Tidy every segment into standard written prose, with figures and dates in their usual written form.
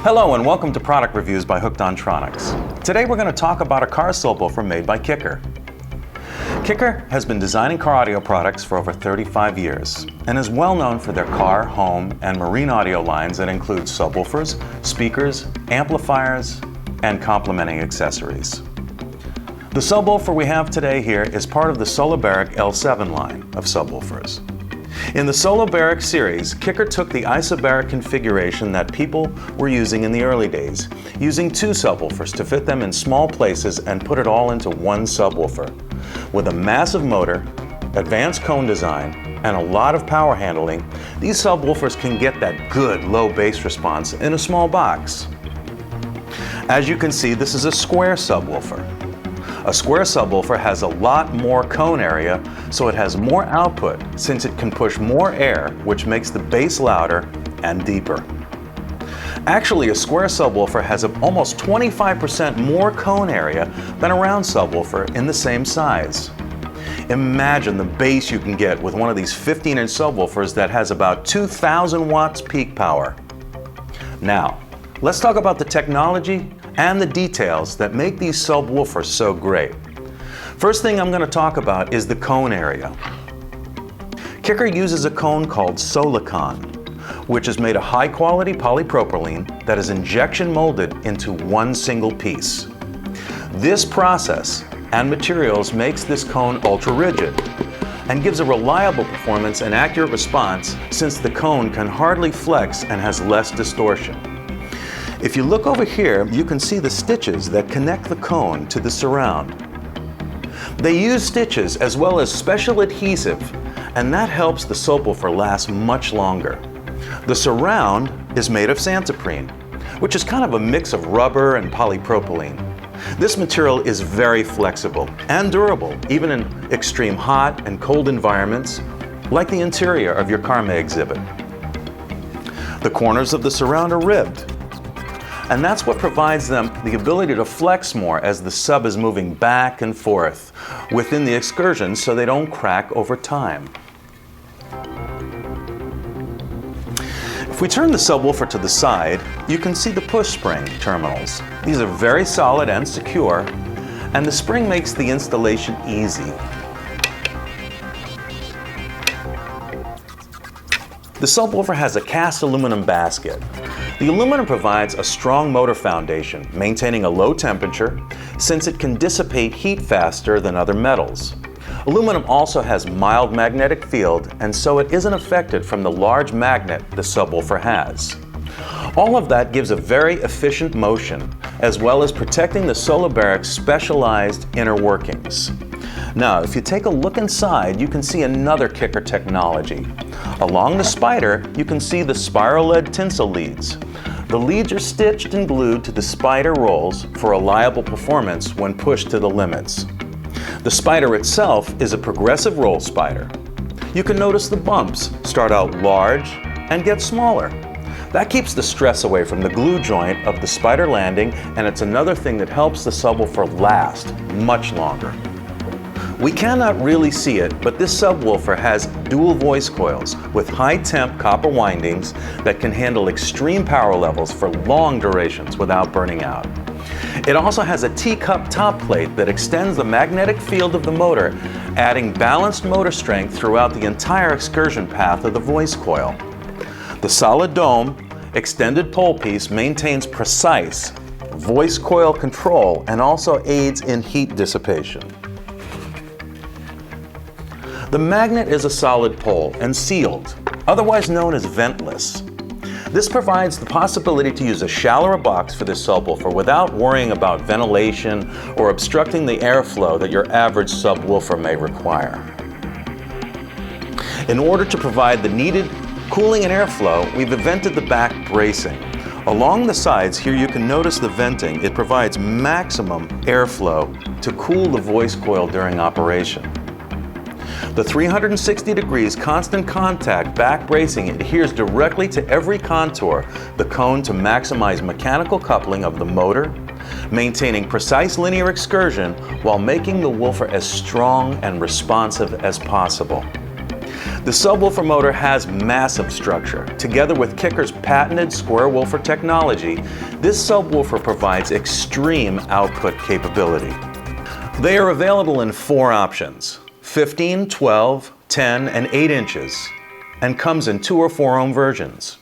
Hello and welcome to Product Reviews by Hooked on Tronics. Today we're going to talk about a car subwoofer made by Kicker. Kicker has been designing car audio products for over 35 years and is well known for their car, home, and marine audio lines that include subwoofers, speakers, amplifiers, and complementing accessories. The subwoofer we have today here is part of the Solobaric L7 line of subwoofers. In the Solobaric series, Kicker took the isobaric configuration that people were using in the early days, using two subwoofers to fit them in small places and put it all into one subwoofer. With a massive motor, advanced cone design, and a lot of power handling, these subwoofers can get that good low bass response in a small box. As you can see, this is a square subwoofer. A square subwoofer has a lot more cone area, so it has more output since it can push more air, which makes the bass louder and deeper. Actually, a square subwoofer has almost 25% more cone area than a round subwoofer in the same size. Imagine the bass you can get with one of these 15-inch subwoofers that has about 2,000 watts peak power. Now, let's talk about the technology and the details that make these subwoofers so great. First thing I'm going to talk about is the cone area. Kicker uses a cone called Solicon, which is made of high-quality polypropylene that is injection molded into one single piece. This process and materials makes this cone ultra-rigid and gives a reliable performance and accurate response since the cone can hardly flex and has less distortion. If you look over here, you can see the stitches that connect the cone to the surround. They use stitches as well as special adhesive, and that helps the subwoofer last much longer. The surround is made of Santoprene, which is kind of a mix of rubber and polypropylene. This material is very flexible and durable, even in extreme hot and cold environments, like the interior of your car may exhibit. The corners of the surround are ribbed, and that's what provides them the ability to flex more as the sub is moving back and forth within the excursion so they don't crack over time. If we turn the subwoofer to the side, you can see the push spring terminals. These are very solid and secure, and the spring makes the installation easy. The subwoofer has a cast aluminum basket. The aluminum provides a strong motor foundation, maintaining a low temperature, since it can dissipate heat faster than other metals. Aluminum also has mild magnetic field, and so it isn't affected from the large magnet the subwoofer has. All of that gives a very efficient motion, as well as protecting the Solobaric's specialized inner workings. Now, if you take a look inside, you can see another Kicker technology. Along the spider, you can see the spiral-led tinsel leads. The leads are stitched and glued to the spider rolls for reliable performance when pushed to the limits. The spider itself is a progressive roll spider. You can notice the bumps start out large and get smaller. That keeps the stress away from the glue joint of the spider landing, and it's another thing that helps the subwoofer last much longer. We cannot really see it, but this subwoofer has dual voice coils with high-temp copper windings that can handle extreme power levels for long durations without burning out. It also has a teacup top plate that extends the magnetic field of the motor, adding balanced motor strength throughout the entire excursion path of the voice coil. The solid dome extended pole piece maintains precise voice coil control and also aids in heat dissipation. The magnet is a solid pole and sealed, otherwise known as ventless. This provides the possibility to use a shallower box for this subwoofer without worrying about ventilation or obstructing the airflow that your average subwoofer may require. In order to provide the needed cooling and airflow, we've vented the back bracing. Along the sides here you can notice the venting. It provides maximum airflow to cool the voice coil during operation. The 360 degrees constant contact back bracing adheres directly to every contour, the cone to maximize mechanical coupling of the motor, maintaining precise linear excursion while making the woofer as strong and responsive as possible. The subwoofer motor has massive structure. Together with Kicker's patented square woofer technology, this subwoofer provides extreme output capability. They are available in 4 options: 15, 12, 10, and 8 inches, and comes in 2 or 4 ohm versions.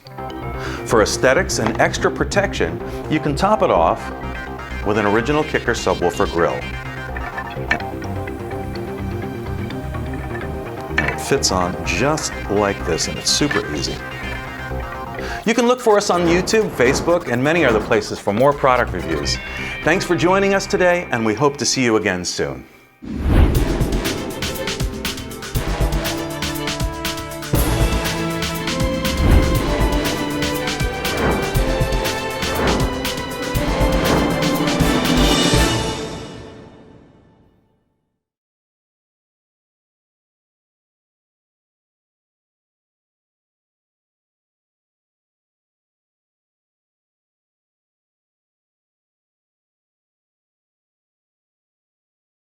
For aesthetics and extra protection, you can top it off with an original Kicker subwoofer grille. It fits on just like this, and it's super easy. You can look for us on YouTube, Facebook, and many other places for more product reviews. Thanks for joining us today, and we hope to see you again soon.